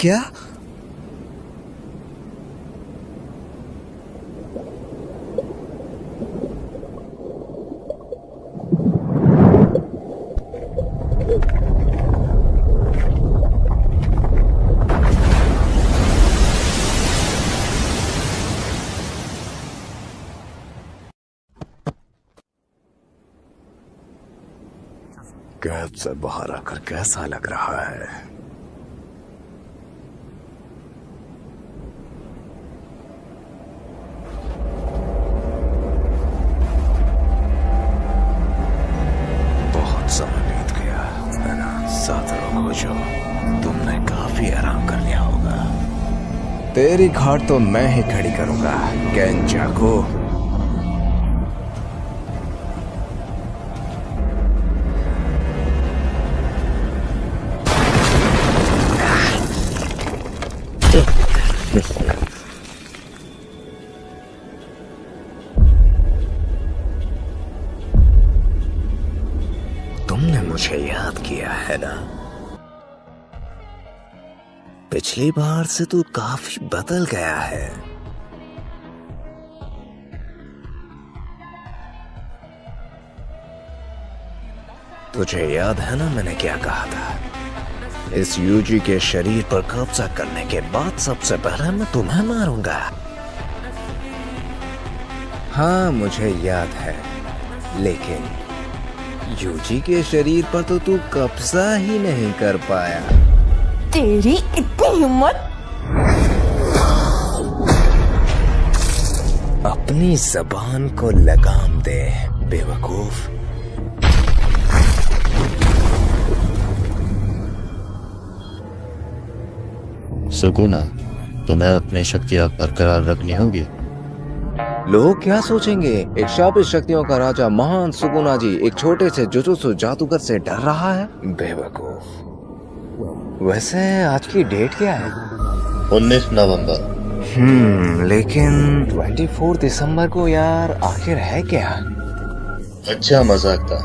क्या? कैद से बाहर आकर कैसा लग रहा है? बहुत समय बीत गया है ना? 7 लोग हो जो तुमने काफी आराम कर लिया होगा। तेरी घाट तो मैं ही खड़ी करूंगा केंचाकू। तुमने मुझे याद किया है ना? पिछली बार से तू काफी बदल गया है। तुझे याद है ना मैंने क्या कहा था? इस यूजी के शरीर पर कब्जा करने के बाद सबसे पहले मैं तुम्हें मारूंगा। हाँ मुझे याद है, लेकिन यूजी के शरीर पर तो तू कब्जा ही नहीं कर पाया। तेरी इतनी हिम्मत! अपनी जबान को लगाम दे बेवकूफ। सुकुना, तुम्हें अपनी शक्तियां बरकरार रखनी होगी। लोग क्या सोचेंगे? एक शापित शक्तियों का राजा महान सुकुना जी एक छोटे से जुजुत्सु जादूगर से डर रहा है? बेवकूफ। वैसे आज की डेट क्या है? 19 नवंबर। लेकिन 24 दिसंबर को यार आखिर है क्या? अच्छा मजाक था।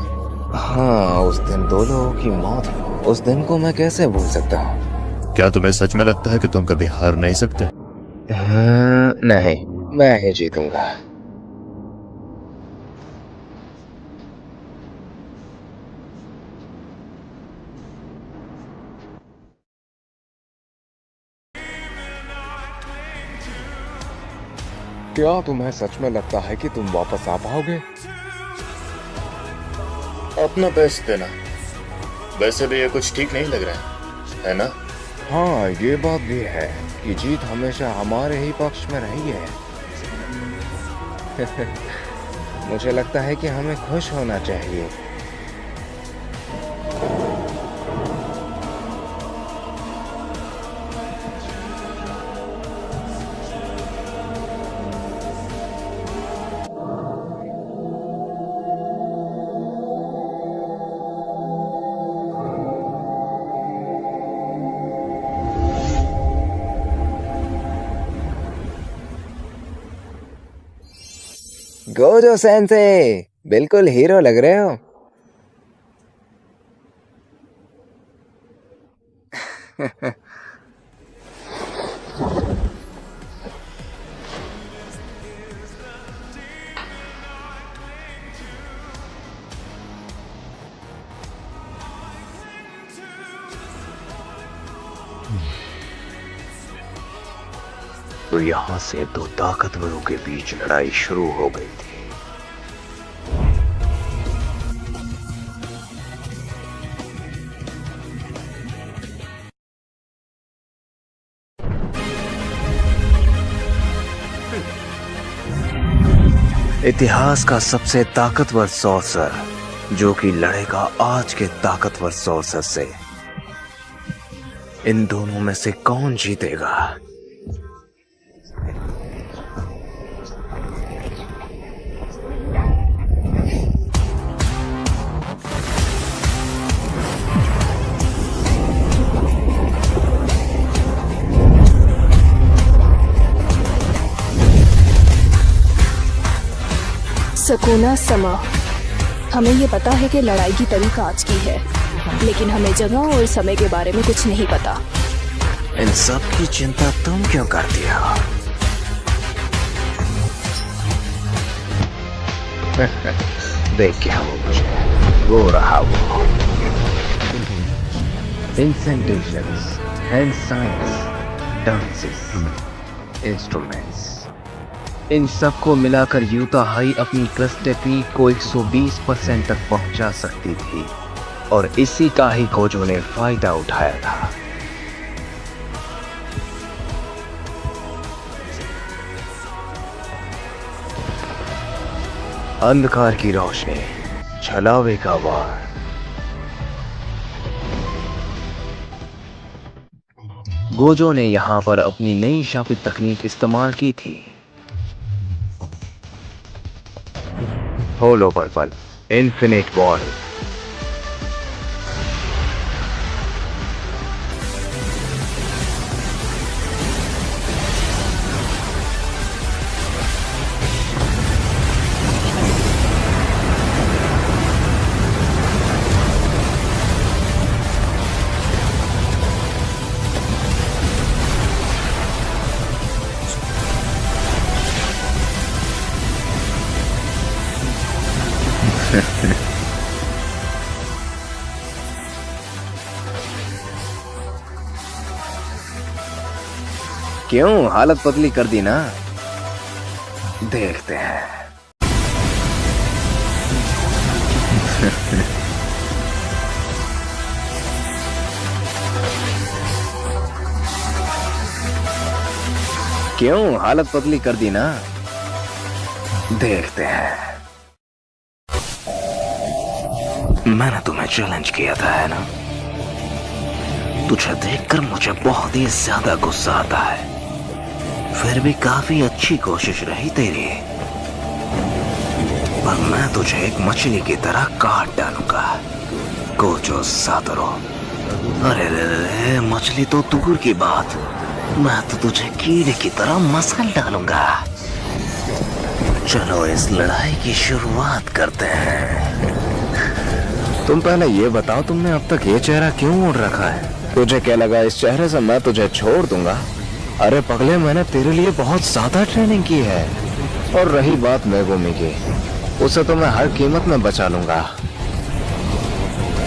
हाँ, उस दिन 2 लोगों की मौत हुई। उस दिन को मैं कैसे भूल सकता हूँ? क्या तुम्हें सच में लगता है कि तुम कभी हार नहीं सकते? नहीं, मैं ही जीतूंगा। क्या तुम्हें सच में लगता है कि तुम वापस आ पाओगे? अपना बेस्ट देना। वैसे भी ये कुछ ठीक नहीं लग रहा है ना? हाँ, ये बात भी है कि जीत हमेशा हमारे ही पक्ष में रही है। मुझे लगता है कि हमें खुश होना चाहिए। गोजो सेंसे, बिल्कुल हीरो लग रहे हो। तो यहाँ से 2 ताकतवरों के बीच लड़ाई शुरू हो गई थी। इतिहास का सबसे ताकतवर सॉर्सर जो कि लड़ेगा आज के ताकतवर सॉर्सर से। इन दोनों में से कौन जीतेगा? सुकुना समा, हमें ये पता है कि लड़ाई की तारीख आज की है, लेकिन हमें जगह और समय के बारे में कुछ नहीं पता। इन सब की चिंता तुम क्यों करती हो? देख क्या वो मुझे वो रहा वो इंसेंटेशंस, हैंड साइंस, डांसेस, इंस्ट्रूमेंट्स, इन सबको मिलाकर यूता हाई अपनी ट्रस्टेड पीक को 120% तक पहुंचा सकती थी और इसी का ही गोजो ने फायदा उठाया था। अंधकार की रोशनी, छलावे का वार, गोजो ने यहां पर अपनी नई शापित तकनीक इस्तेमाल की थी। होलो पर्पल, इन्फिनिट वॉल। क्यों हालत पतली कर दी ना? देखते हैं। क्यों हालत पतली कर दी ना? देखते हैं। मैंने तुम्हें चैलेंज किया था, है ना? तुझे देखकर मुझे बहुत ही ज्यादा गुस्सा आता है। फिर भी काफी अच्छी कोशिश रही तेरी, पर मैं तुझे एक मछली की तरह काट डालूंगा, गोजो सातोरू। अरे रे, मछली तो दूर की बात, मैं तो तुझे कीड़े की तरह मसल डालूंगा। चलो इस लड़ाई की शुरुआत करते हैं। तुम पहले ये बताओ, तुमने अब तक ये चेहरा क्यों ओढ़ रखा है? तुझे क्या लगा इस चेहरे से मैं तुझे छोड़ दूंगा? अरे पगले, मैंने तेरे लिए बहुत ज्यादा ट्रेनिंग की है। और रही बात मेगुमी की, उसे तो मैं हर कीमत में बचा लूंगा।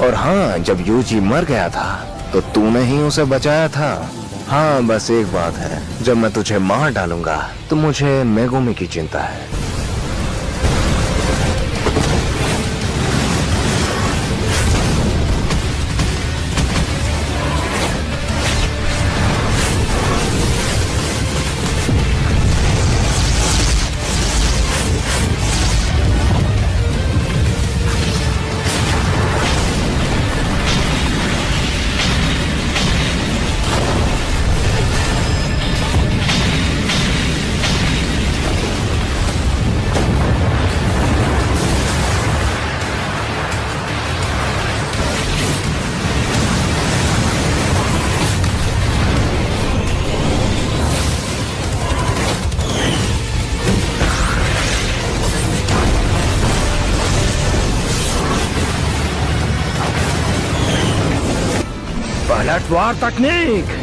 और हाँ, जब यूजी मर गया था तो तूने ही उसे बचाया था। हाँ, बस एक बात है, जब मैं तुझे मार डालूंगा तो मुझे मेगुमी की चिंता है। पलटवार तकनीक।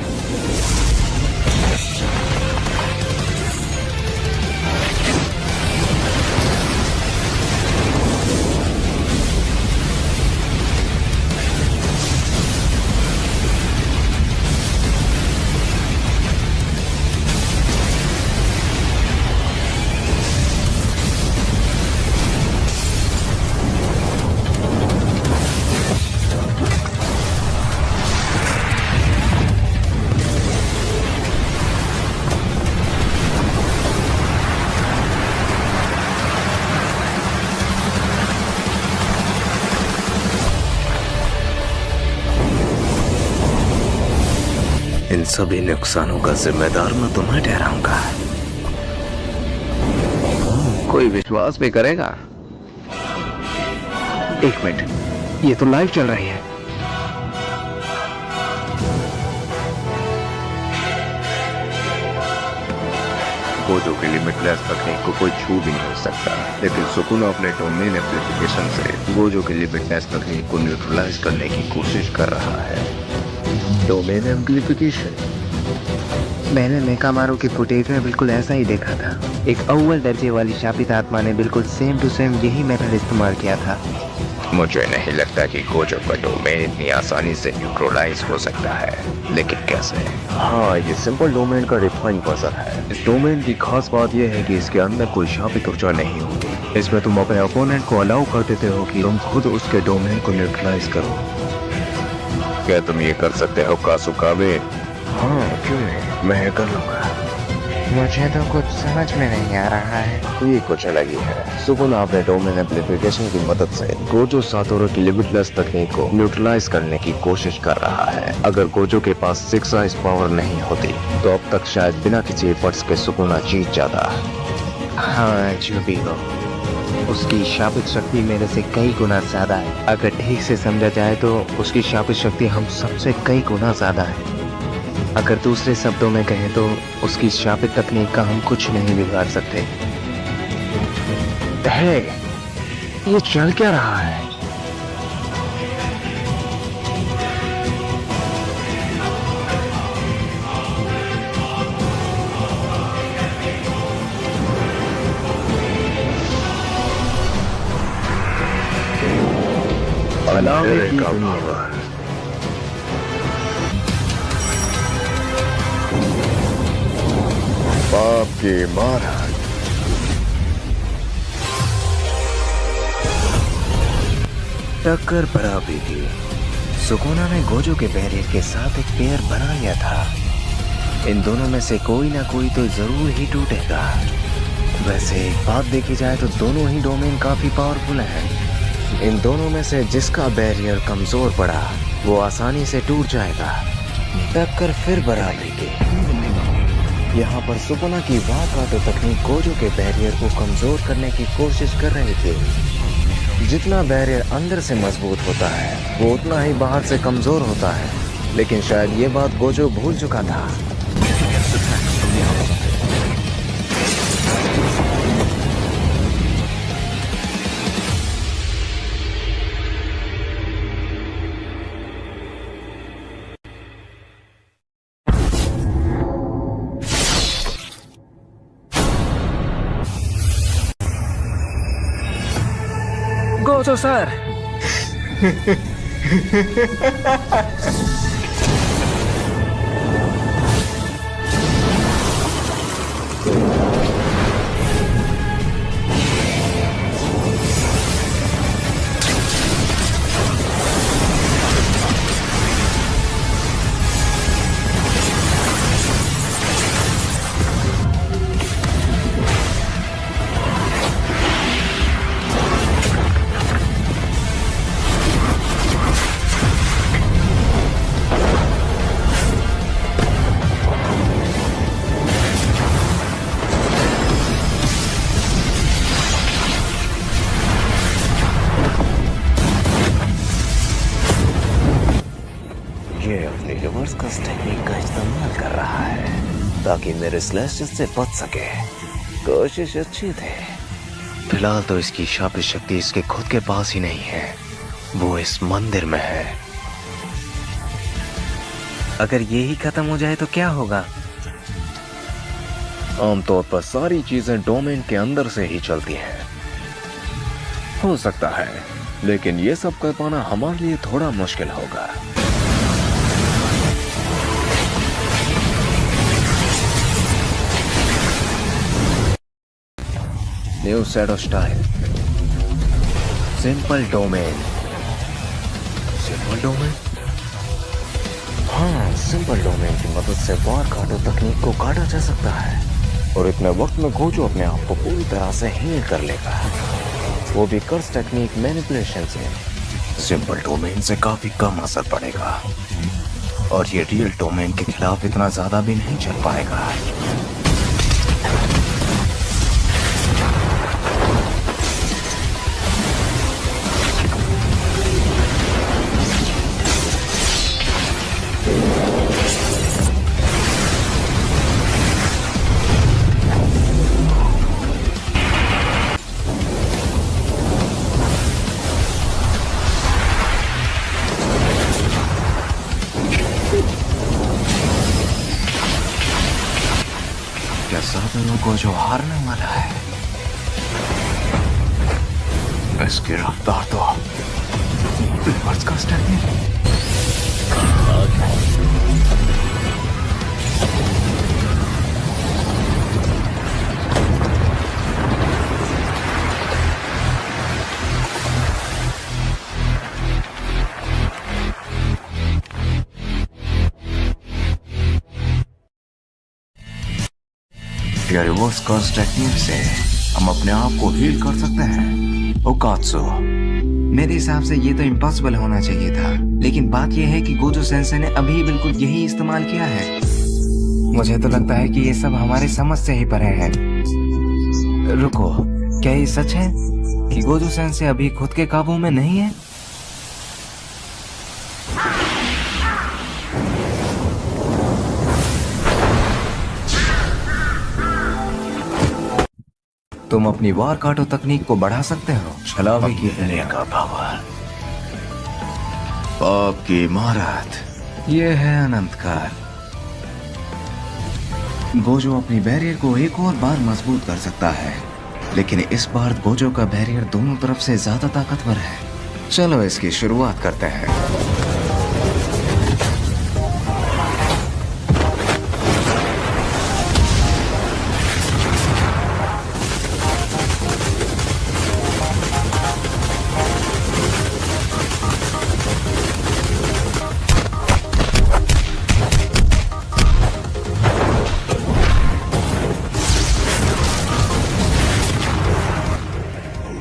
इन सभी नुकसानों का जिम्मेदार मैं तुम्हें ठहराऊंगा। कोई विश्वास भी करेगा? एक मिनट, ये तो लाइव चल रही है। गोजो के लिमिटलेस तकनीक को कोई छू भी नहीं सकता, लेकिन सुकुनो अपने डोमेन एप्लीकेशन से गोजो के लिमिटलेस तकनीक को न्यूट्रलाइज करने की कोशिश कर रहा है। डोमेन एम्प्लीफिकेशन मैंने मेकामारू की फुटेज में बिल्कुल ऐसा ही देखा था। एक अव्वल दर्जे वाली शापित आत्मा ने बिल्कुल सेम टू सेम यही मेथड इस्तेमाल किया था। मुझे नहीं लगता कि गोजो का डोमेन इतनी आसानी से न्यूट्रलाइज हो सकता है, लेकिन कैसे? हाँ, ये सिंपल डोमेन का रिफाइन वर्जन है। इस डोमेन की खास बात यह है कि इसके अंदर कोई शापित ऊर्जा नहीं होती। इसमें तुम अपने ओपोनेंट को अलाउ कर देते हो कि तुम खुद उसके डोमेन को न्यूट्रलाइज करो। क्या तुम ये कर सकते हो कासुकाबे? हाँ, क्यों नहीं, मैं कर लूंगा। मुझे तो कुछ समझ में नहीं आ रहा है। ये कुछ अलग ही है। सुकुना अपने डोमेन एम्प्लीफिकेशन की मदद से गोजो सातोरू की लिमिटलेस तकनीक को न्यूट्रलाइज करने की कोशिश कर रहा है। अगर गोजो के पास 6 आइस पावर नहीं होती तो अब तक शायद बिना किसी एफर्ट्स के सुकुना जीत जाता। हाँ, जो भी हो, उसकी शापित शक्ति मेरे से कई गुना ज्यादा है। अगर ठीक से समझा जाए तो उसकी शापित शक्ति हम सबसे कई गुना ज्यादा है। अगर दूसरे शब्दों में कहें तो उसकी शापित तकनीक का हम कुछ नहीं बिगाड़ सकते। हे, ये चल क्या रहा है? अंधेरे का पावर। बाप की मारा। टक्कर बराबरी की। सुकुना ने गोजो के बैरियर के साथ एक पेयर बना लिया था। इन दोनों में से कोई ना कोई तो जरूर ही टूटेगा। वैसे एक बात देखी जाए तो दोनों ही डोमेन काफी पावरफुल हैं। इन दोनों में से जिसका बैरियर कमजोर पड़ा वो आसानी से टूट जाएगा। टक्कर फिर बराबरी की। यहाँ पर सुकुना की वाकाटो तकनीक गोजो के बैरियर को कमजोर करने की कोशिश कर रही थी। जितना बैरियर अंदर से मजबूत होता है वो उतना ही बाहर से कमजोर होता है। लेकिन शायद ये बात गोजो भूल चुका था। गोजो सर, रिवर्स टेक्निक का इस्तेमाल कर रहा है ताकि मेरे स्लैशेस से बच सके। कोशिश अच्छी थी। फिलहाल तो इसकी शापित शक्ति इसके खुद के पास ही नहीं है, वो इस मंदिर में है। अगर ये ही खत्म हो जाए तो क्या होगा? आमतौर पर सारी चीजें डोमेन के अंदर से ही चलती हैं। हो सकता है, लेकिन ये सब कर पाना हमारे लिए थोड़ा मुश्किल होगा। New shadow style, simple domain. Simple domain? हाँ, सिंपल डोमेन की मदद से वार काटो तकनीक को काटा जा सकता है और इतने वक्त में गोजो अपने आप को पूरी तरह से हील कर लेगा, वो भी कर्स टेक्निक मैनिपुलेशन से। सिंपल डोमेन से काफी कम असर पड़ेगा और ये रियल डोमेन के खिलाफ इतना ज्यादा भी नहीं चल पाएगा। गोजो हारने वाला है। इसकी रफ्तार तो रिवर्स का स्टेप नहीं। रिवर्स कर्स टेक्निक से हम अपने आप को हील कर सकते हैं। ओकात्सु, मेरे हिसाब से ये तो इम्पॉसिबल होना चाहिए था, लेकिन बात ये है कि गोजो सेंसे ने अभी बिल्कुल यही इस्तेमाल किया है। मुझे तो लगता है कि ये सब हमारे समझ से ही परे है। रुको, क्या ये सच है कि गोजो सेंसे अभी खुद के काबू में नहीं है? तुम अपनी वार काटो तकनीक को बढ़ा सकते हो। छलावे की का पावर, पाप की इमारत, ये है अनंतकाल। गोजो अपनी बैरियर को एक और बार मजबूत कर सकता है, लेकिन इस बार गोजो का बैरियर दोनों तरफ से ज्यादा ताकतवर है। चलो इसकी शुरुआत करते हैं।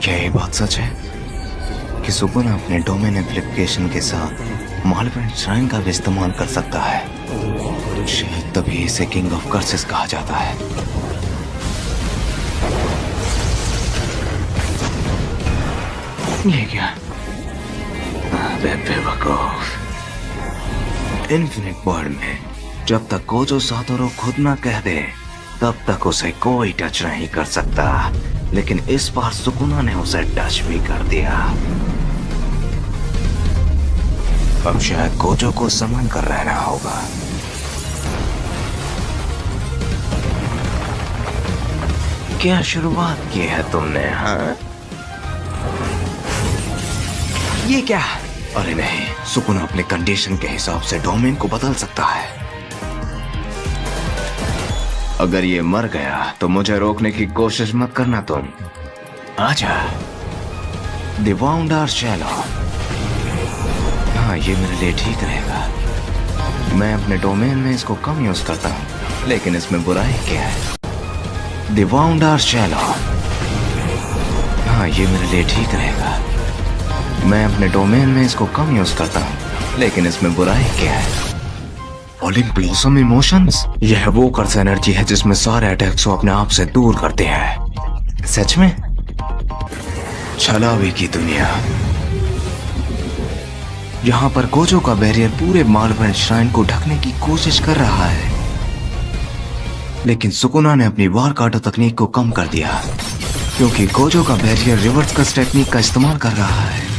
क्या ये बात सच है कि सुकुना अपने डोमेन एम्प्लीफिकेशन के साथ मालपेंट श्राइन का भी इस्तेमाल कर सकता है? शायद तभी इसे किंग ऑफ कर्सेस कहा जाता है। ये क्या? बेवकूफ। इन्फिनिट वर्ल्ड में जब तक गोजो सातोरू खुद ना कह दे, तब तक उसे कोई टच नहीं कर सकता, लेकिन इस बार सुकुना ने उसे टच भी कर दिया। अब शायद गोजो को संभल कर रहना होगा। क्या शुरुआत की है तुमने? हाँ, ये क्या? अरे नहीं, सुकुना अपने कंडीशन के हिसाब से डोमेन को बदल सकता है। अगर ये मर गया तो मुझे रोकने की कोशिश मत करना तुम। आजा। The wonder shallow. हाँ, ये मेरे लिए ठीक रहेगा। मैं अपने डोमेन में इसको कम यूज करता हूँ, लेकिन इसमें बुराई क्या है? The wonder shallow. हाँ, ये मेरे लिए ठीक रहेगा। मैं अपने डोमेन में इसको कम यूज करता हूँ, लेकिन इसमें बुराई क्या है? फॉलिंग ब्लॉसम इमोशंस, यह वो कर्स एनर्जी है जिसमें सारे अटैक्स को अपने आप से दूर करते हैं। सच में? छलावे की दुनिया। यहाँ पर गोजो का बैरियर पूरे मालपेंट श्राइन को ढकने की कोशिश कर रहा है, लेकिन सुकुना ने अपनी वार काटो तकनीक को कम कर दिया, क्योंकि गोजो का बैरियर रिवर्स कस टेक्निक का इस्तेमाल कर रहा है।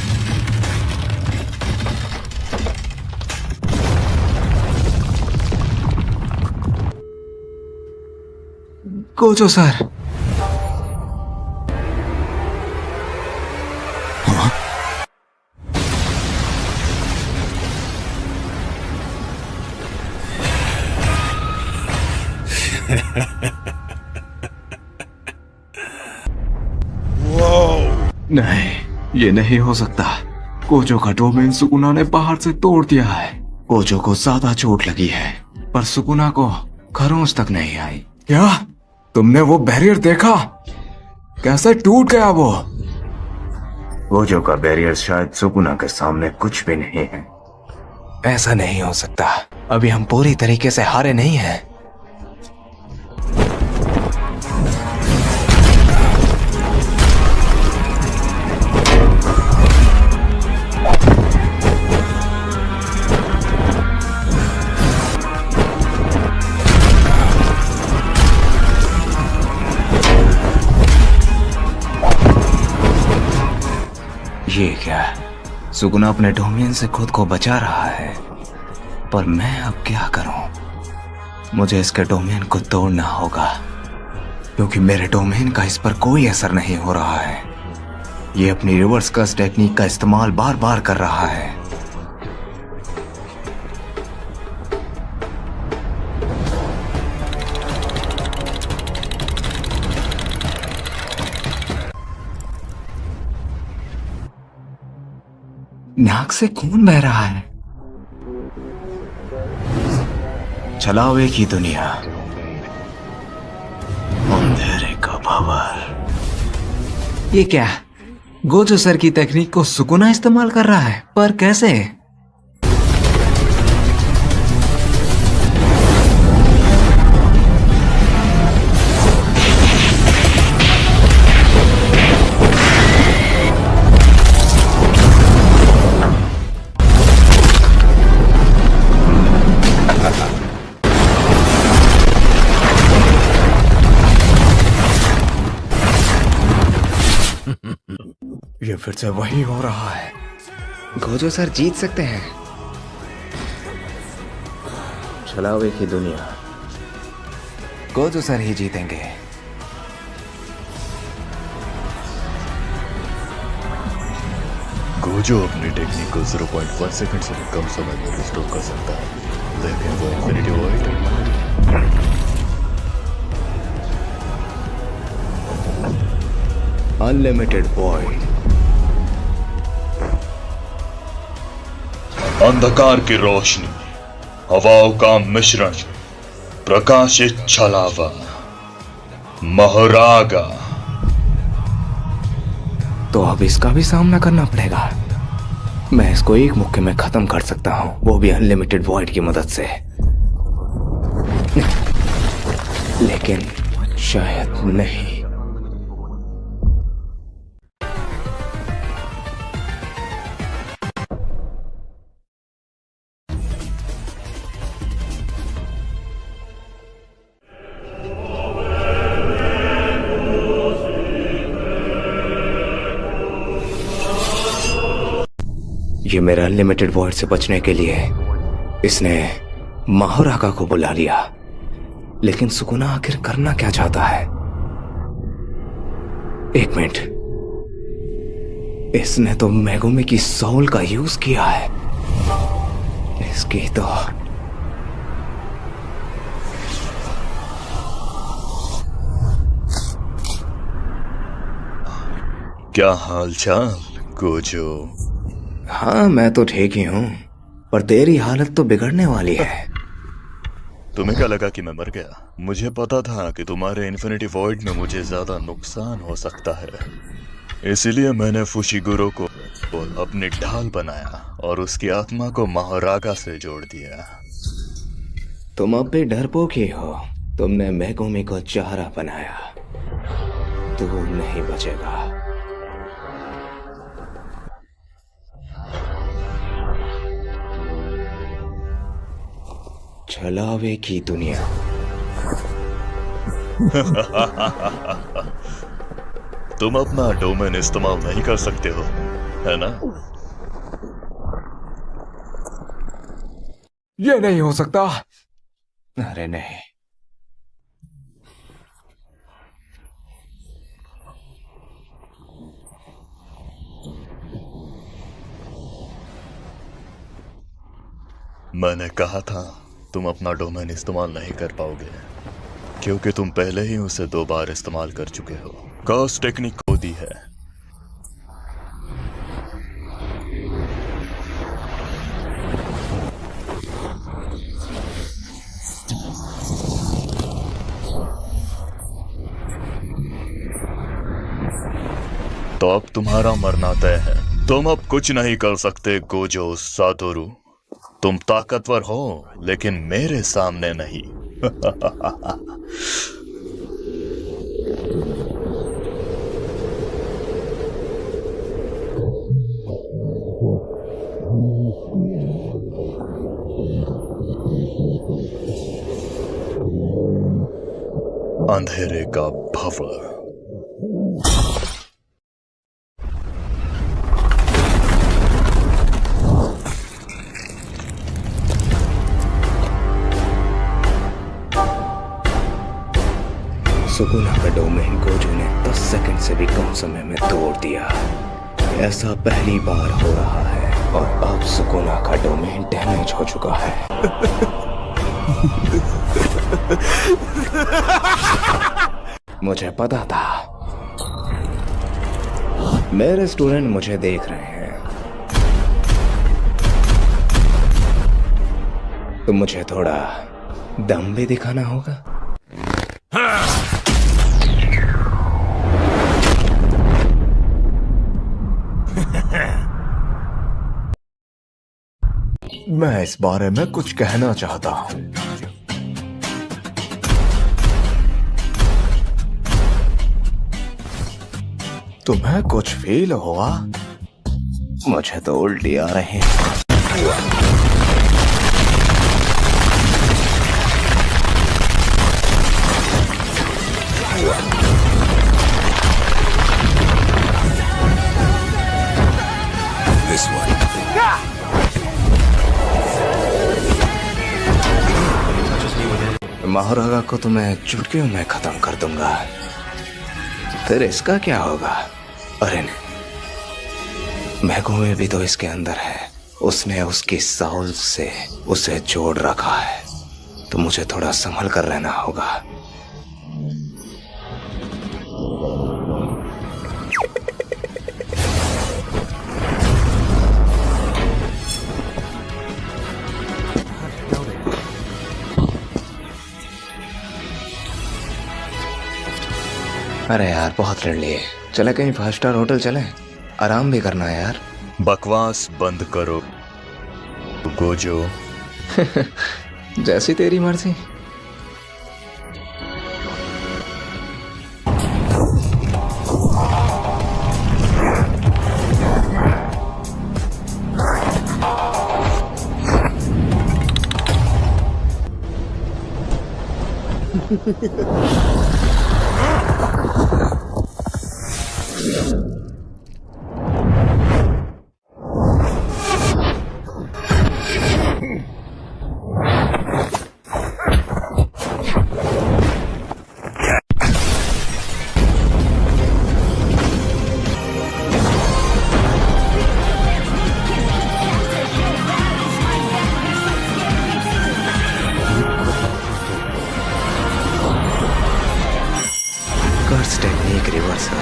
Gojo sir. हाँ? नहीं, ये नहीं हो सकता। गोजो का डोमेन सुकुना ने बाहर से तोड़ दिया है। गोजो को ज्यादा चोट लगी है, पर सुकुना को खरोंच तक नहीं आई। क्या तुमने वो बैरियर देखा? कैसे टूट गया वो? गोजो का बैरियर शायद सुकुना के सामने कुछ भी नहीं है। ऐसा नहीं हो सकता, अभी हम पूरी तरीके से हारे नहीं हैं। ये क्या? सुकुना अपने डोमेन से खुद को बचा रहा है, पर मैं अब क्या करूं? मुझे इसके डोमेन को तोड़ना होगा। क्योंकि मेरे डोमेन का इस पर कोई असर नहीं हो रहा है। ये अपनी रिवर्स कर्स टेक्निक का इस्तेमाल बार बार कर रहा है। नाक से खून बह रहा है। चलाओ एक ही दुनिया, अंधेरे का पावर। ये क्या? गोजो सर की तकनीक को सुकुना इस्तेमाल कर रहा है, पर कैसे? ये फिर से वही हो रहा है। गोजो सर जीत सकते हैं। चलाओ एक ही दुनिया, गोजो सर ही जीतेंगे। गोजो अपनी टेक्निक को 0.1 सेकंड से भी कम समय में रिस्टोर कर सकता है, लेकिन वो इन्फिनिटी वॉइड अनलिमिटेड वॉइड। अंधकार की रोशनी, हवाओं का मिश्रण, प्रकाशित छलावा, महरागा। तो अब इसका भी सामना करना पड़ेगा। मैं इसको एक मुक्के में खत्म कर सकता हूं, वो भी अनलिमिटेड वॉइड की मदद से। लेकिन शायद नहीं। ये मेरा अनलिमिटेड वॉइड से बचने के लिए इसने माहुराका को बुला लिया। लेकिन सुकुना आखिर करना क्या चाहता है? एक मिनट, इसने तो मेगुमी की सोल का यूज किया है। इसकी तो क्या हालचाल गोजो? हाँ, मैं तो ठीक ही हूं, पर तेरी हालत तो बिगड़ने वाली है। तुम्हें क्या लगा कि मैं मर गया? मुझे पता था कि तुम्हारे इन्फिनिटी वॉइड में मुझे ज्यादा नुकसान हो सकता है, इसीलिए मैंने फुशिगुरो को अपनी ढाल बनाया और उसकी आत्मा को महारागा से जोड़ दिया। तुम अब भी डरपोक ही हो। तुमने मेगुमी को चारा बनाया। तू नहीं बचेगा। छलावे की दुनिया। तुम अपना डोमेन इस्तेमाल नहीं कर सकते हो, है ना? ये नहीं हो सकता। अरे नहीं। मैंने कहा था तुम अपना डोमेन इस्तेमाल नहीं कर पाओगे, क्योंकि तुम पहले ही उसे 2 बार इस्तेमाल कर चुके हो। कर्स टेक्निक खो दी है। तो अब तुम्हारा मरना तय है। तुम अब कुछ नहीं कर सकते गोजो सातोरु। तुम ताकतवर हो, लेकिन मेरे सामने नहीं। अंधेरे का भवर। सुकुना का डोमेन गोजो ने 10 सेकंड से भी कम समय में तोड़ दिया। ऐसा पहली बार हो रहा है और अब सुकुना का डोमेन डैमेज हो चुका है। मुझे पता था। मेरे स्टूडेंट मुझे देख रहे हैं, तो मुझे थोड़ा दम भी दिखाना होगा। मैं इस बारे में कुछ कहना चाहता हूं। तुम्हें कुछ फील हुआ? मुझे तो उल्टी आ रही है। This one. महारागा को तो मैं चुटकियों में खत्म कर दूंगा। फिर इसका क्या होगा? अरे नहीं, मैगुमे भी तो इसके अंदर है। उसने उसकी साउल से उसे जोड़ रखा है, तो मुझे थोड़ा संभल कर रहना होगा। अरे यार, बहुत लड़ लिए। चले कहीं 5 स्टार होटल चले, आराम भी करना है यार। बकवास बंद करो गोजो। जैसी तेरी मर्जी। कर्स टेक्निक रिवर्सल।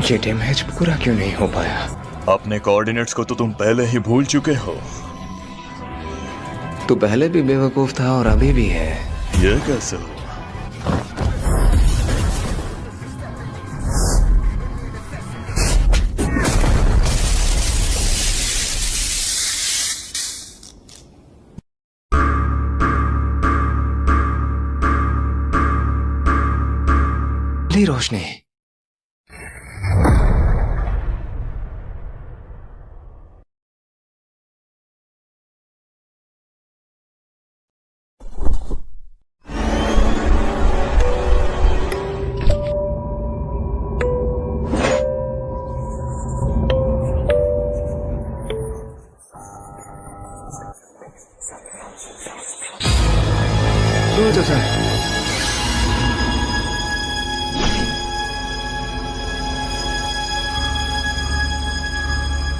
ये डैमेज पूरा क्यों नहीं हो पाया? अपने कोऑर्डिनेट्स को तो तुम पहले ही भूल चुके हो। तू पहले भी बेवकूफ था और अभी भी है। ये कैसे हो? रोशनी,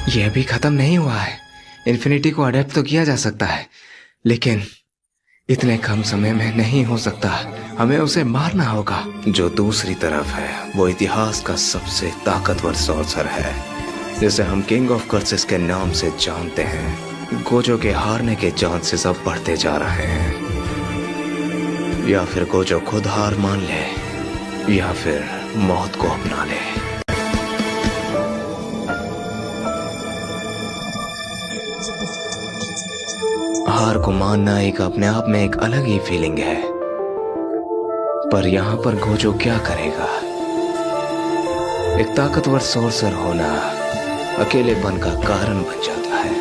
यह भी खत्म नहीं हुआ है। इन्फिनिटी को अडेप्ट तो किया जा सकता है, लेकिन इतने कम समय में नहीं हो सकता। हमें उसे मारना होगा। जो दूसरी तरफ है वो इतिहास का सबसे ताकतवर सॉर्सर है, जिसे हम किंग ऑफ कर्सेस के नाम से जानते हैं। गोजो के हारने के चांसेस अब बढ़ते जा रहे हैं। या फिर गोजो खुद हार मान ले, या फिर मौत को अपना ले। हार को मानना एक अपने आप में एक अलग ही फीलिंग है, पर यहाँ पर गोजो क्या करेगा? एक ताकतवर सोर्सर होना अकेलेपन का कारण बन जाता है।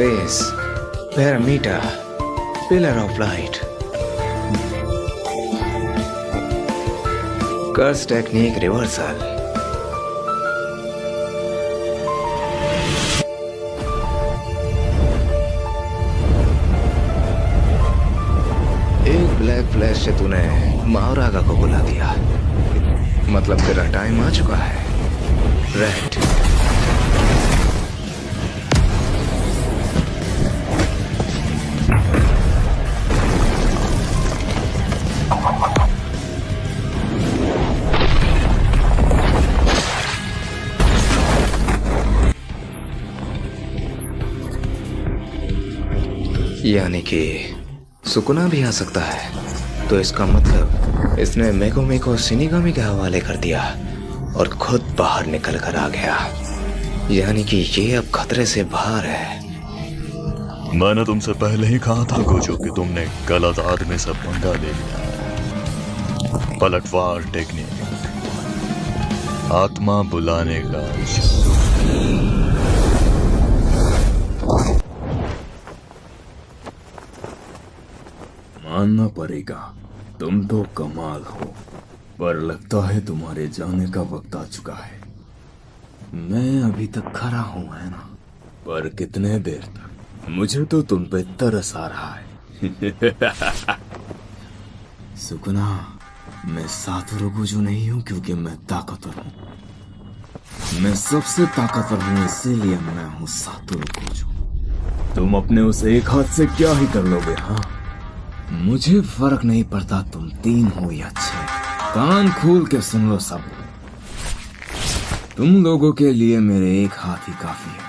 Space, parameter, pillar of light, curse technique reversal. एक ब्लैक फ्लैश से तूने महारागा को बुला दिया, मतलब तेरा टाइम आ चुका है। रेड, यानी कि सुकुना भी आ सकता है। तो इसका मतलब इसने मेगुमी को शिनिगामी के हवाले कर दिया और खुद बाहर निकल कर आ गया। यानी कि ये अब खतरे से बाहर है। मैंने तुमसे पहले ही कहा था गोजो कि तुमने गलत आदमी से पंगा ले लिया। पलटवार टेक्निक, आत्मा बुलाने का मानना पड़ेगा, तुम तो कमाल हो, पर लगता है तुम्हारे जाने का वक्त आ चुका है। मैं अभी तक खड़ा हूं, है ना? पर कितने देर तक? मुझे तो तुम पे तरस आ रहा है। सुकुना, मैं सातोरु गोजो नहीं हूं क्योंकि मैं ताकतवर हूं। मैं सबसे ताकतवर हूं, इसीलिए मैं हूं सातोरु गोजो। तुम अपने उस एक हाथ से क्या ही कर लोगे? हाँ, मुझे फर्क नहीं पड़ता तुम 3 हो या 6। कान खोल के सुन लो सब। तुम लोगों के लिए मेरे एक हाथ ही काफी है।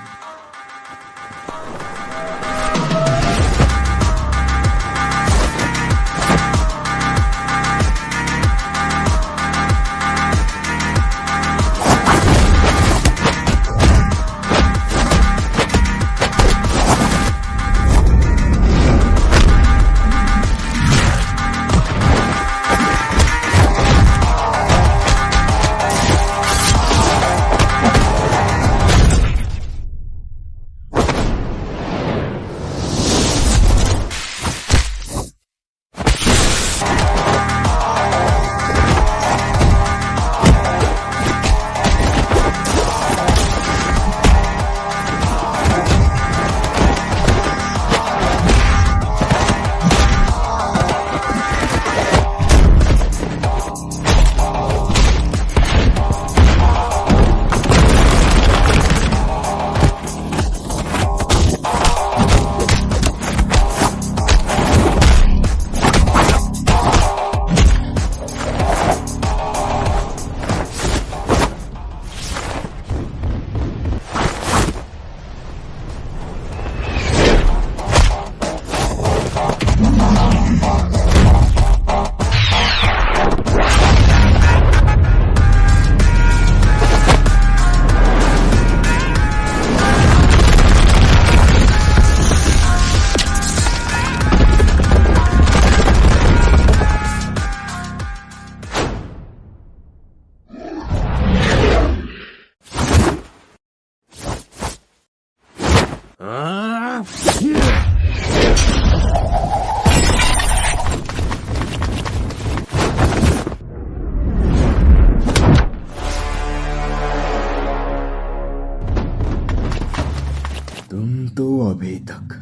तुम तो अभी तक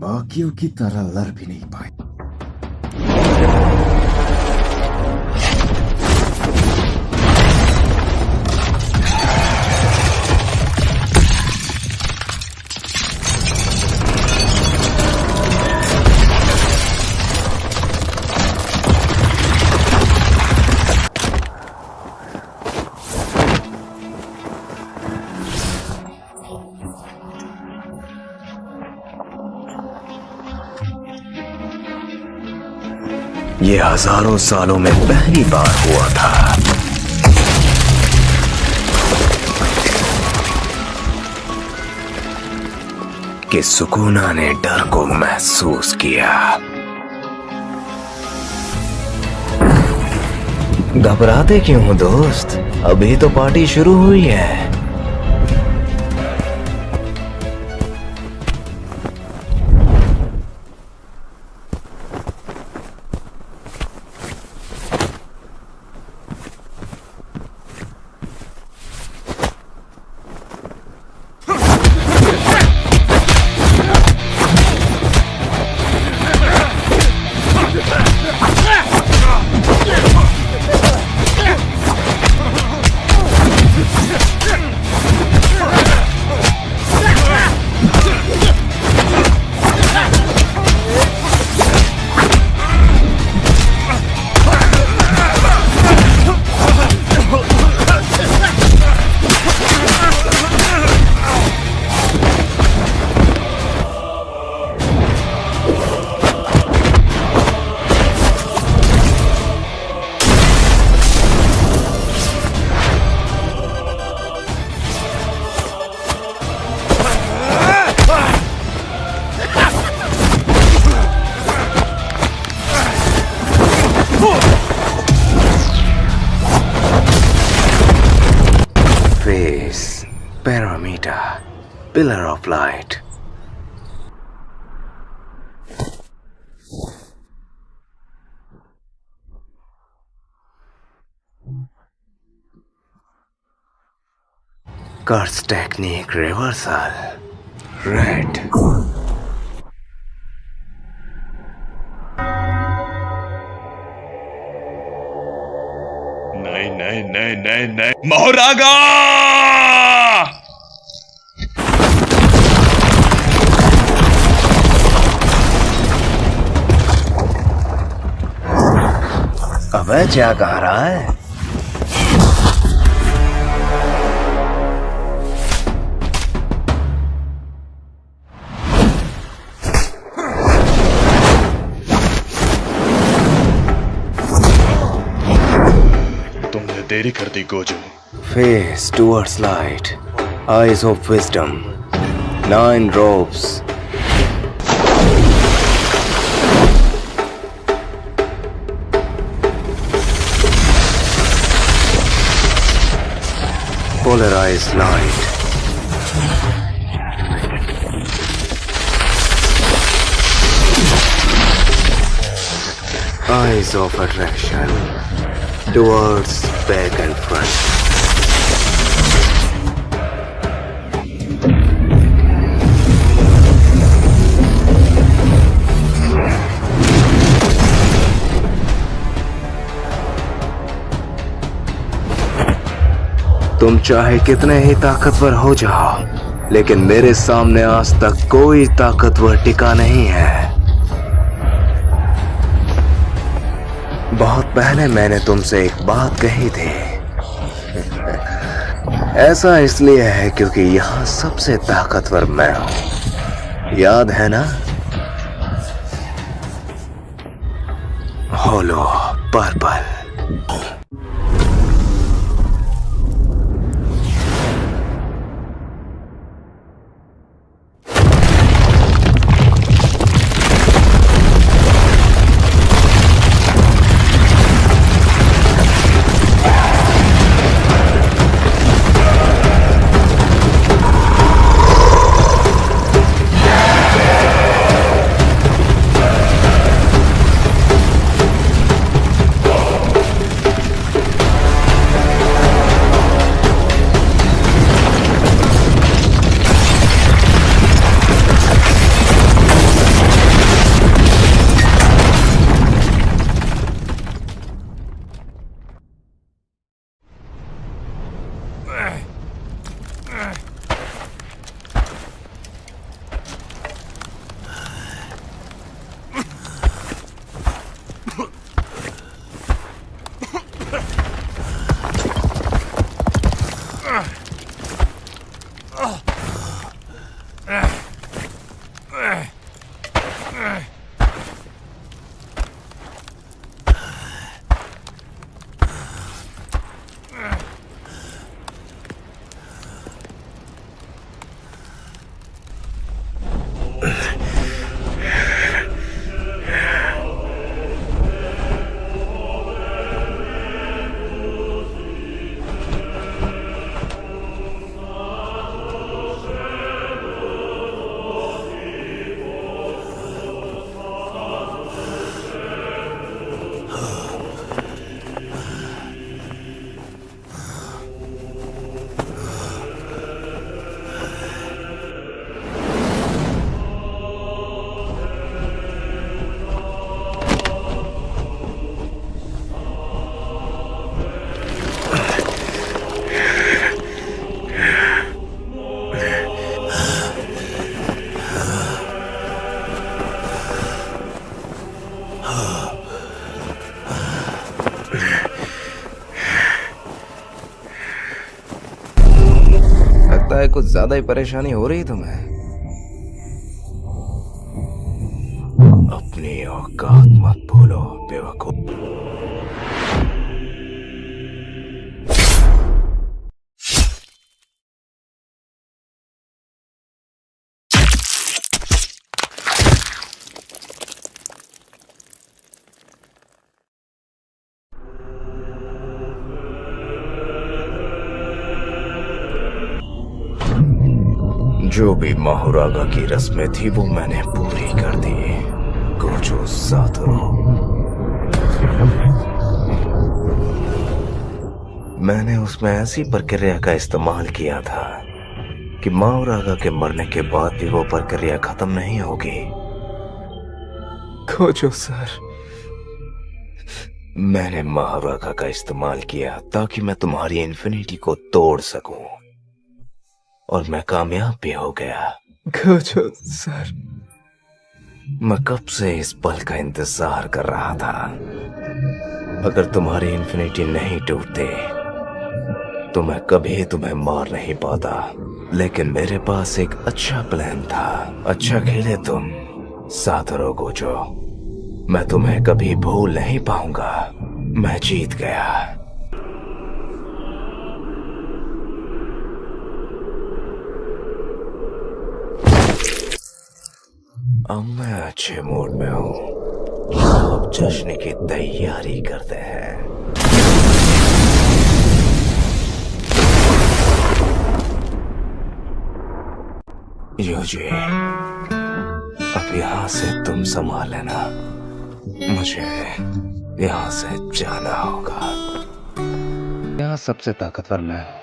बाकियों की तरह लड़ भी नहीं पाए। ये हजारों सालों में पहली बार हुआ था। कि सुकुना ने डर को महसूस किया। घबराते क्यों हो दोस्त? अभी तो पार्टी शुरू हुई है। बेटा, pillar of light. Curse technique reversal, red. नहीं नहीं नहीं नहीं नहीं, मोहरागा! अबे क्या कह रहा है? तुमने देरी कर दी Gojo. Face towards light, eyes of wisdom, 9 robes. Polarized light. Eyes of attraction towards back and front. तुम चाहे कितने ही ताकतवर हो जाओ, लेकिन मेरे सामने आज तक कोई ताकतवर टिका नहीं है। बहुत पहले मैंने तुमसे एक बात कही थी। ऐसा इसलिए है क्योंकि यहाँ सबसे ताकतवर मैं हूं, याद है ना? होलो पर्पल। लगता है कुछ ज्यादा ही परेशानी हो रही तुम्हें। अपनी औकात मत भूलो बेवकूफ। जो भी माहुरागा की रस्में थी वो मैंने पूरी कर दी। गोजो सातोरू, मैंने उसमें ऐसी प्रक्रिया का इस्तेमाल किया था कि माहुरागा के मरने के बाद भी वो प्रक्रिया खत्म नहीं होगी। गोजो सर, मैंने माहुरागा का इस्तेमाल किया ताकि मैं तुम्हारी इन्फिनिटी को तोड़ सकूं, और मैं कामयाब भी हो गया। गोजो सर, मैं कब से इस पल का इंतजार कर रहा था। अगर तुम्हारी इन्फिनिटी नहीं टूटते तो मैं कभी तुम्हें मार नहीं पाता, लेकिन मेरे पास एक अच्छा प्लान था। अच्छा खेले तुम सातोरू गोजो, मैं तुम्हें कभी भूल नहीं पाऊंगा। मैं जीत गया। अब मैं अच्छे मूड में हूँ। अब जश्न की तैयारी करते हैं। यूजी, अब यहाँ से तुम संभाल लेना। मुझे यहाँ से जाना होगा। यहाँ सबसे ताकतवर मैं हूँ।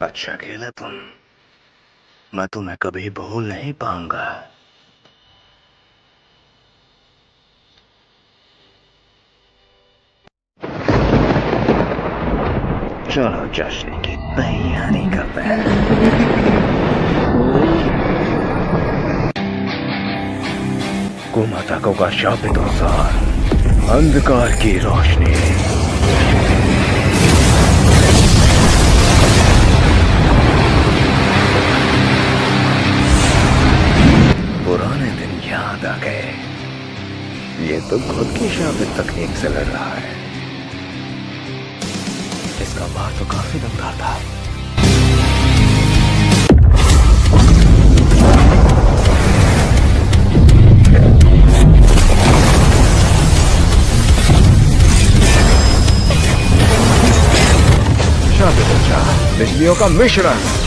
अच्छा खेला तुम, मैं तुम्हें कभी भूल नहीं पाऊंगा। चलो जश्न की तैयारी करते हैं। कुमाताको का शापित अनुसार अंधकार की रोशनी। पुराने दिन याद आ गए। ये तो खुद की शापित तकनीक से लड़ रहा है। इसका वार तो काफी दमदार था। शापित अच्छा, बिजलियों का मिश्रण।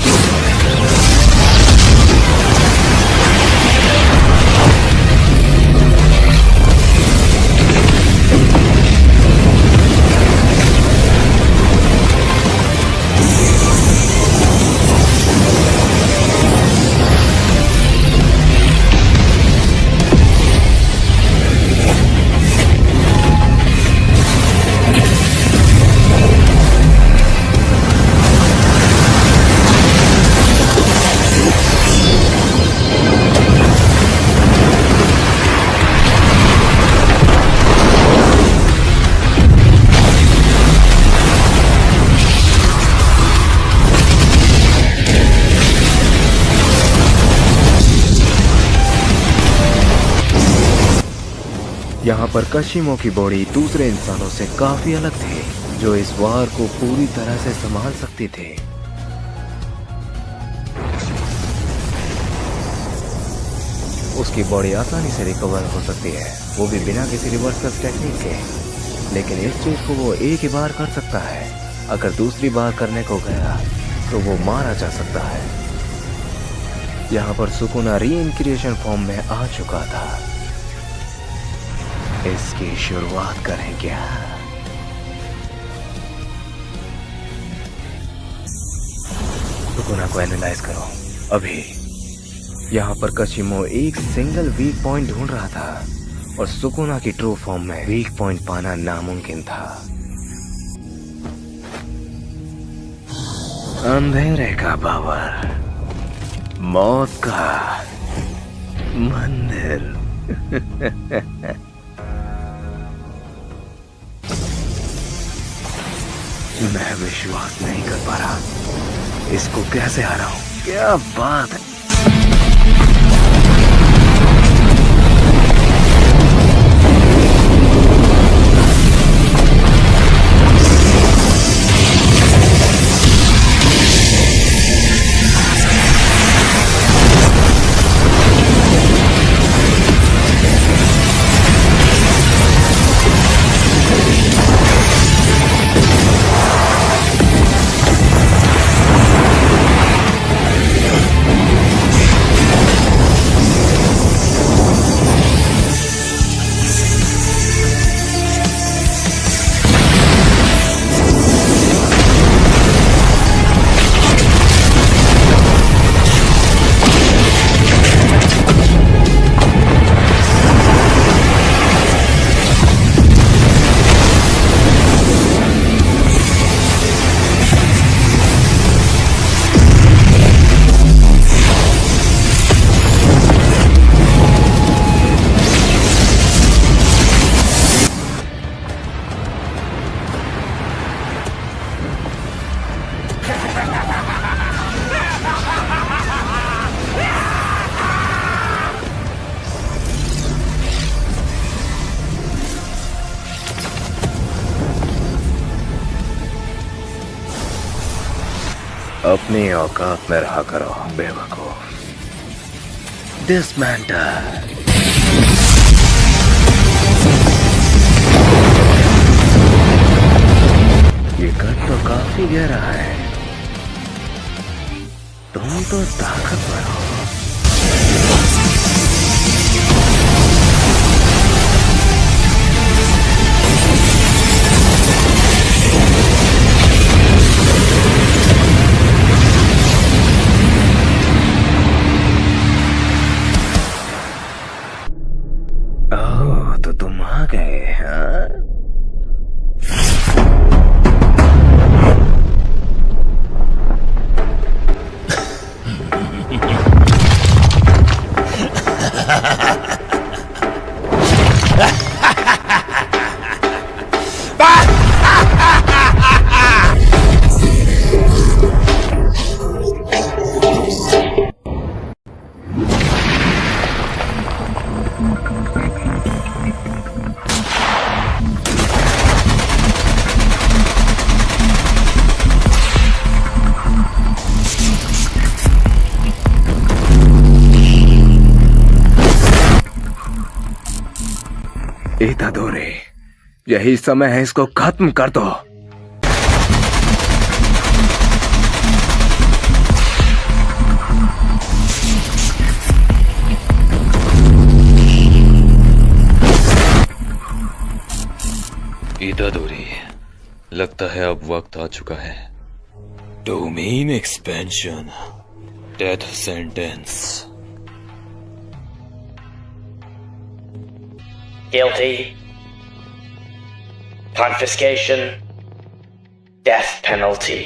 यहाँ पर कशिमो की बॉडी दूसरे इंसानों से काफी अलग थी, जो इस वार को पूरी तरह से संभाल सकती थे। उसकी बॉडी आसानी से रिकवर हो सकती है, वो भी बिना किसी रिवर्सल टेक्निक के। लेकिन इस चीज को वो एक ही बार कर सकता है। अगर दूसरी बार करने को गया तो वो मारा जा सकता है। यहाँ पर सुकुना रीइनक्रिएशन फॉर्म में आ चुका था। इसकी शुरुआत करें क्या? सुकुना को एनालाइज करो अभी। यहाँ पर कशिमो एक सिंगल वीक पॉइंट ढूंढ रहा था और सुकुना की ट्रू फॉर्म में वीक पॉइंट पाना नामुमकिन था। अंधेरे का पावर, मौत का मंदिर। मैं विश्वास नहीं कर पा रहा, इसको कैसे हराऊं? क्या बात है। अपनी औकात में रहा करो बेवकूफ। डिसमेंटल। ये कट तो काफी गहरा है। तुम तो ताकतवर हो। ओह, तो तुम आ गए हाँ? इतादोरी, यही समय है, इसको खत्म कर दो। इतादोरी, लगता है अब वक्त आ चुका है। Domain expansion, death sentence. Guilty. Confiscation. Death penalty.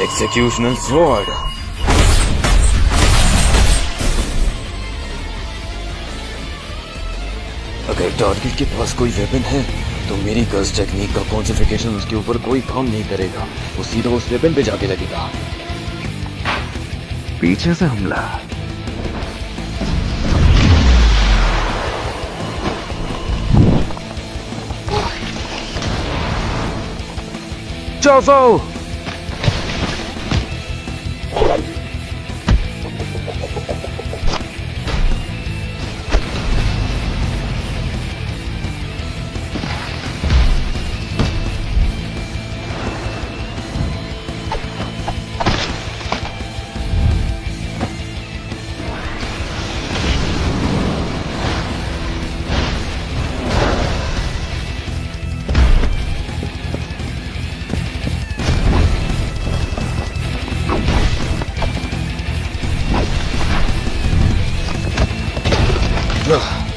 Executional sword. अगर टारगेट के पास कोई वेपन है तो मेरी गज टेक्निक का कॉन्सेंट्रेशन उसके ऊपर कोई काम नहीं करेगा। वो सीधा उस वेपन पे जाके लगेगा। पीछे से हमला। चौसो।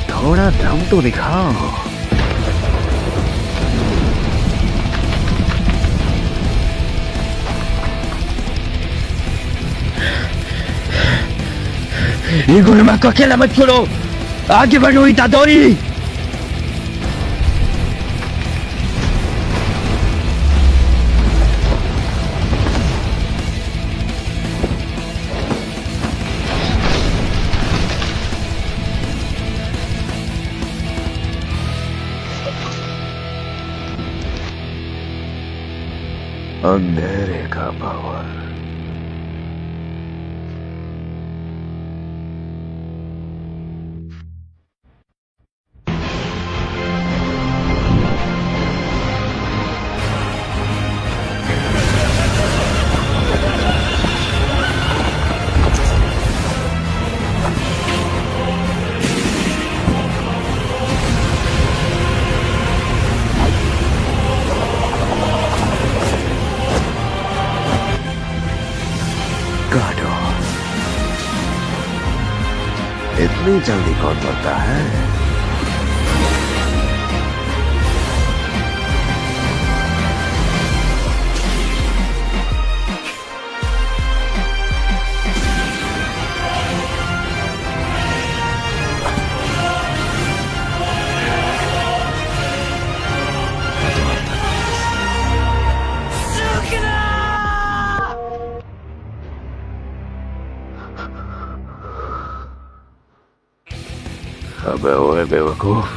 थोड़ा दम तो दिखाओ। ये गुरुमा को अकेला मत छोड़ो, आगे बढ़ो इतादोरी। अंधेरे का पावर। इतनी जल्दी कौन मरता है? अबे ओए बेवकूफ।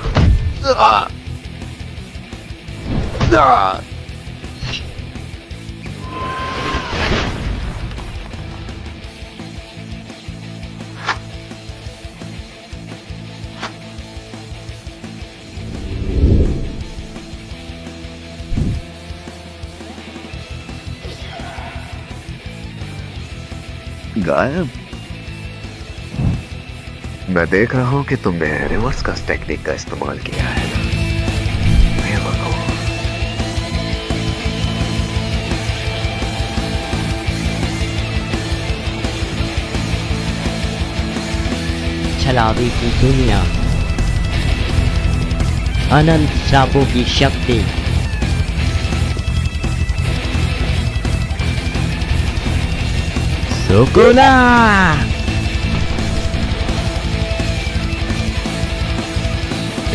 गायब। मैं देख रहा हूं कि तुमने रिवर्स कस टेक्निक का इस्तेमाल किया है। छलावे की दुनिया, अनंत श्रापों की शक्ति, सुकुना।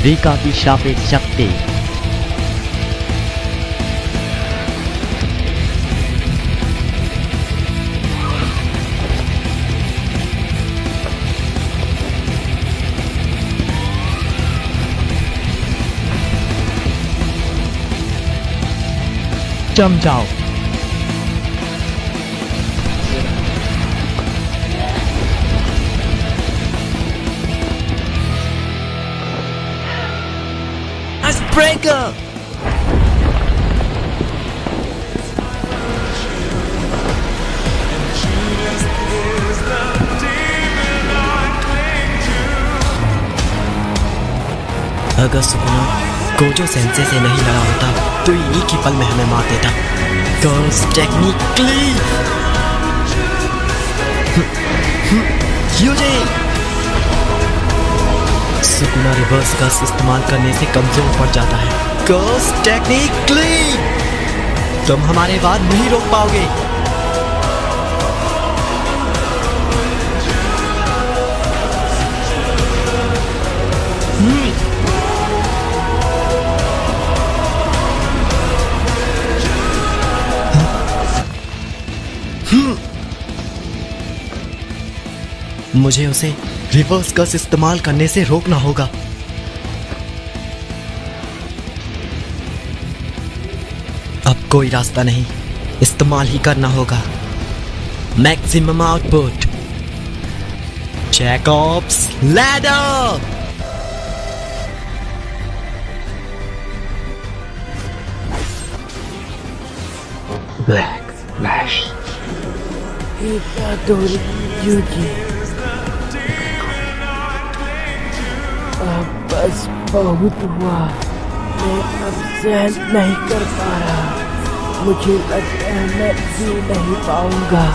रीका की श्रापित शक्ति, जम जाओ। Breaker! अगर सुकुना गोजो सेंसे से नहीं लड़ा होता तो ये एक ही पल में हमें मार देता। गर्ल्स टेक्निकली सुकुना रिवर्स का इस्तेमाल करने से कमजोर पड़ जाता है। गर्ल्स टेक्निकली तुम हमारे बाद नहीं रोक पाओगे। मुझे उसे रिवर्स कस इस्तेमाल करने से रोकना होगा। अब कोई रास्ता नहीं, इस्तेमाल ही करना होगा। Maximum output, Jacob's ladder. Black flash, Itadori Yuji. अब बस बहुत हुआ, मैं अब सहन नहीं कर पा रहा। मुझे लगता है मैं जी नहीं पाऊंगा।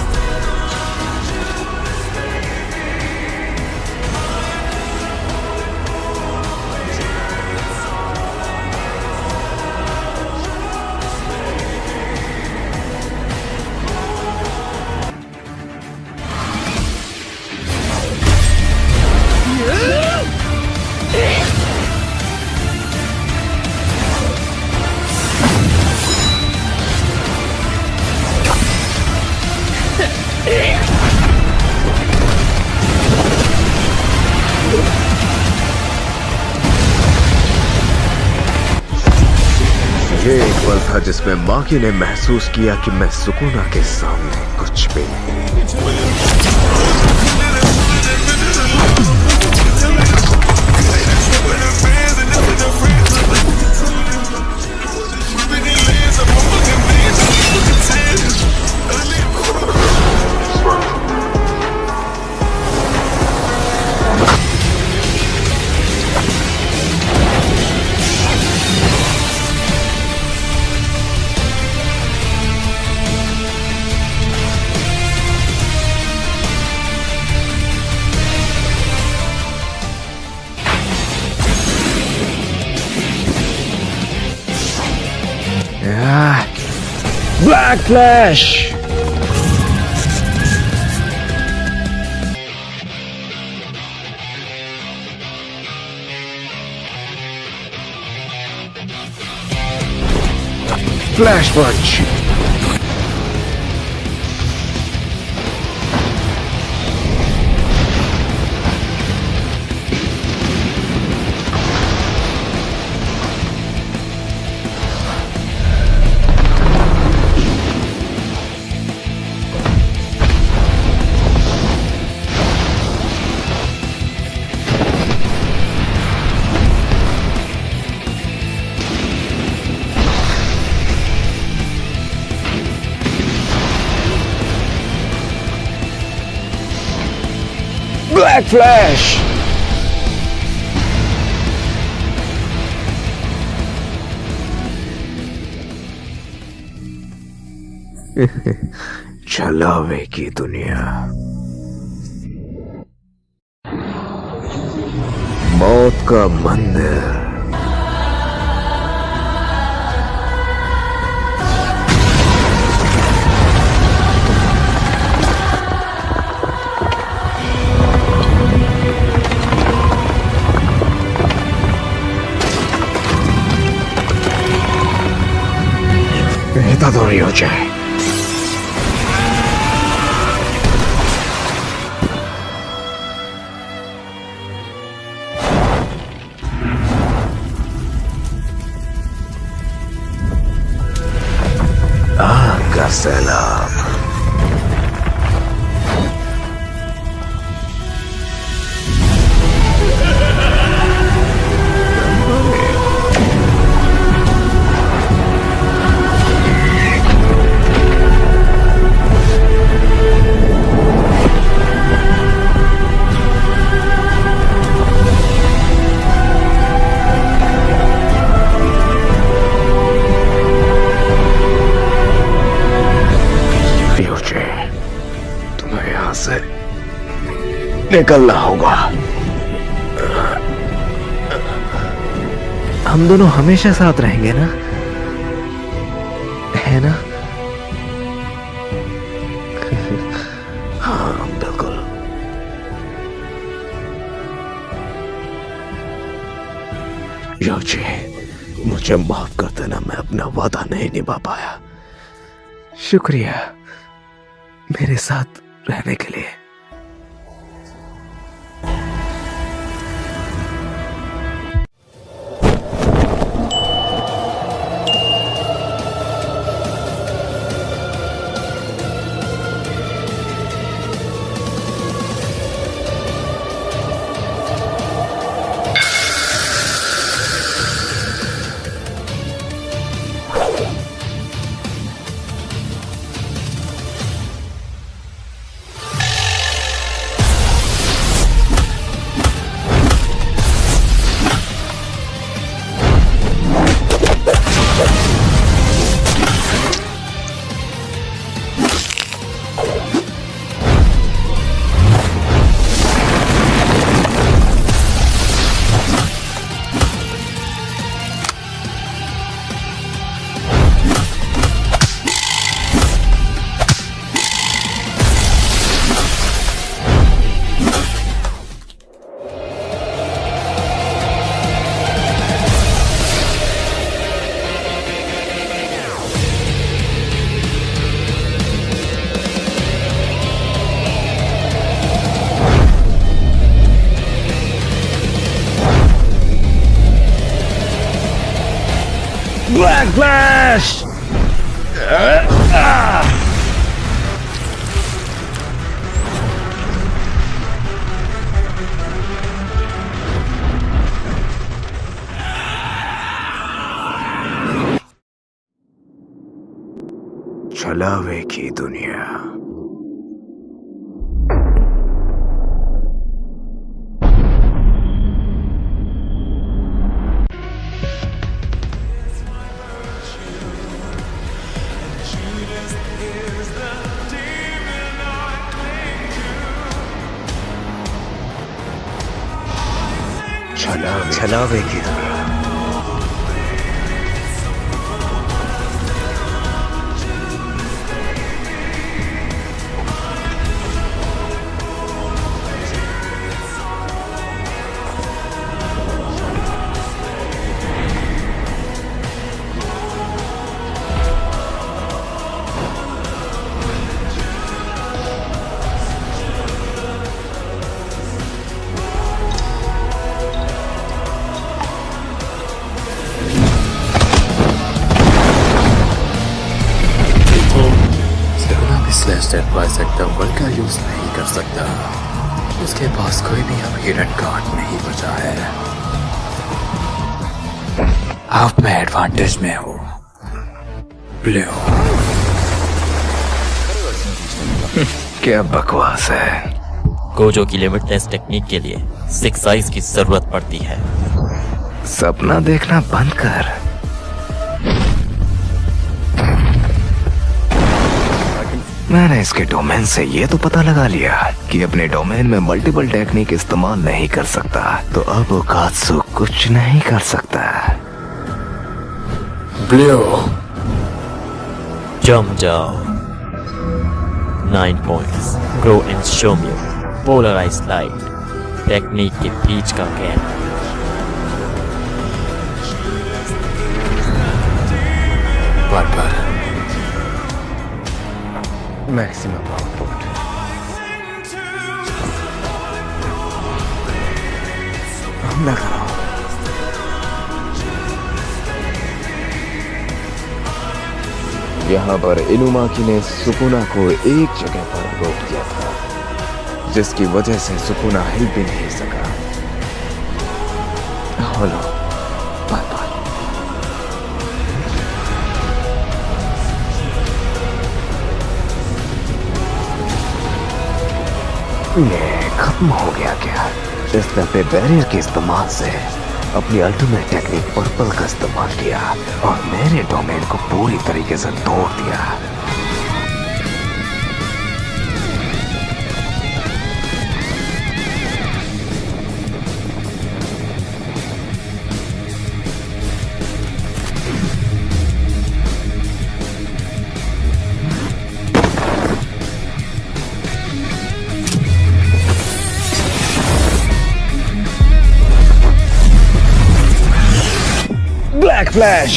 ये एक पल था जिसमें माकी ने महसूस किया कि मैं सुकुना के सामने कुछ भी नहीं। Black Flash! Flash Punch! Black flash. छलावे की दुनिया। मौत का मंदिर। हितादोरी हो जाए। आग का सैलाब। निकलना होगा। हम दोनों हमेशा साथ रहेंगे ना, है ना? हाँ बिल्कुल। योची, मुझे माफ कर देना, मैं अपना वादा नहीं निभा पाया। शुक्रिया मेरे साथ रहने के लिए। Black Flash! छलावे की दुनिया। छलावे की दुनिया। स्लेस्टेड बाइसेक्टर वर्ड का यूज नहीं कर सकता। उसके पास कोई भी अब हिडन कार्ड नहीं बचा है। अब मैं एडवांटेज में हूँ। क्या बकवास है। गोजो की लिमिटलेस टेक्निक के लिए 6 आइज की जरूरत पड़ती है। सपना देखना बंद कर। मैंने इसके डोमेन से ये तो पता लगा लिया कि अपने डोमेन में मल्टीपल टेक्निक इस्तेमाल नहीं कर सकता, तो अब ओकात्सु कुछ नहीं कर सकता। ब्लू जम जाओ। 9 पॉइंट्स। ग्रो एंड शोम्यो। Polarise light. टेक्निक के बीच का गैप। पर मैक्सिमम आउटपुट। हमला करो। यहाँ पर इनुमाकी ने सुकुना को एक जगह पर रोक दिया था, जिसकी वजह से सुकुना हिल भी नहीं सका। Hello, bye bye. ये खत्म हो गया क्या? इस दफे बैरियर के इस्तेमाल से अपनी अल्टीमेट टेक्निक पर्पल का इस्तेमाल किया और मेरे डोमेन को पूरी तरीके से तोड़ दिया। Black Flash!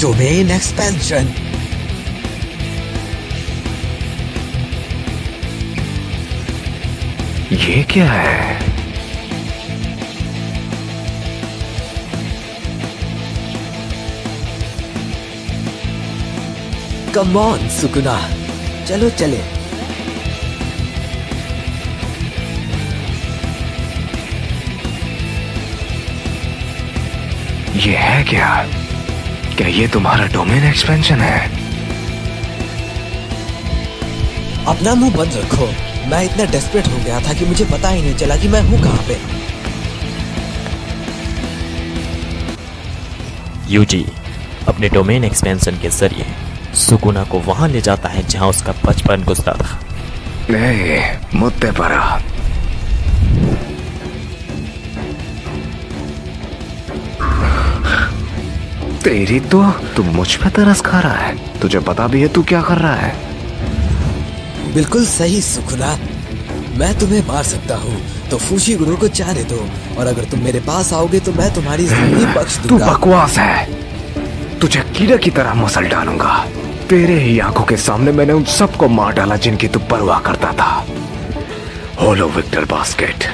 Domain expansion. ये क्या है? Come on, सुकुना, चलो चले। ये है क्या? क्या ये तुम्हारा डोमेन एक्सपेंशन है? अपना मुंह बंद रखो। मैं इतना डेस्परेट हो गया था कि मुझे पता ही नहीं चला कि मैं हूँ कहाँ पे। यूजी अपने डोमेन एक्सपेंशन के जरिए सुकुना को वहां ले जाता है जहां उसका बचपन गुजरा था। मुद्दे पर आ। तेरी तो तू मुझ पे तरस खा रहा है। तुझे पता भी है तू क्या कर रहा है? बिल्कुल सही सुकुना। मैं तुम्हें मार सकता हूँ, तो फूशी गुरु को जाने दो, और अगर तुम मेरे पास आओगे तो मैं तुम्हारी जिंदगी बख्श दूंगा। तू बकवास है। तुझे कीड़े की तरह मसल डालूंगा। तेरे ही आंखों के सामने मैंने उन सबको मार डाला जिनकी तू परवाह करता था। होलो विक्टर बास्केट।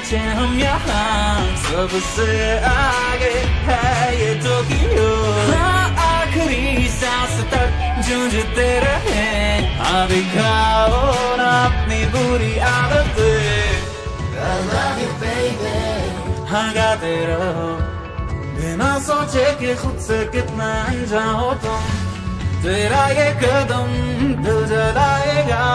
पीछे हम यहाँ सबसे आगे है ये टोक्यो। हाँ, आखिरी सांस तक जूझते रहे। हाँ, दिखाओ ना अपनी बुरी आदतें। I love you baby। हाँ, गाते रहो बिना सोचे कि खुद से कितना अनजान हो तुम। तेरा ये कदम दिल जलाएगा,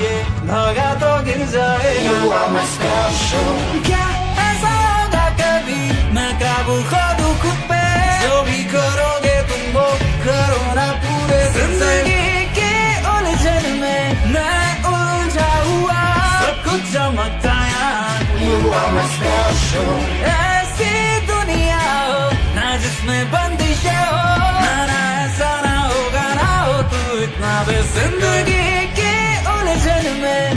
ये धागा तो गिर जाएगा। You are my special। क्या ऐसा होगा कभी मैं काबू खो दूं खुद पे? जो भी करोगे तुम वो करो ना पूरे जिंदगी के उलझन में मैं उलझा हुआ। सब कुछ चमकता यार। You are my special। ऐसी दुनिया हो ना जिसमें बंद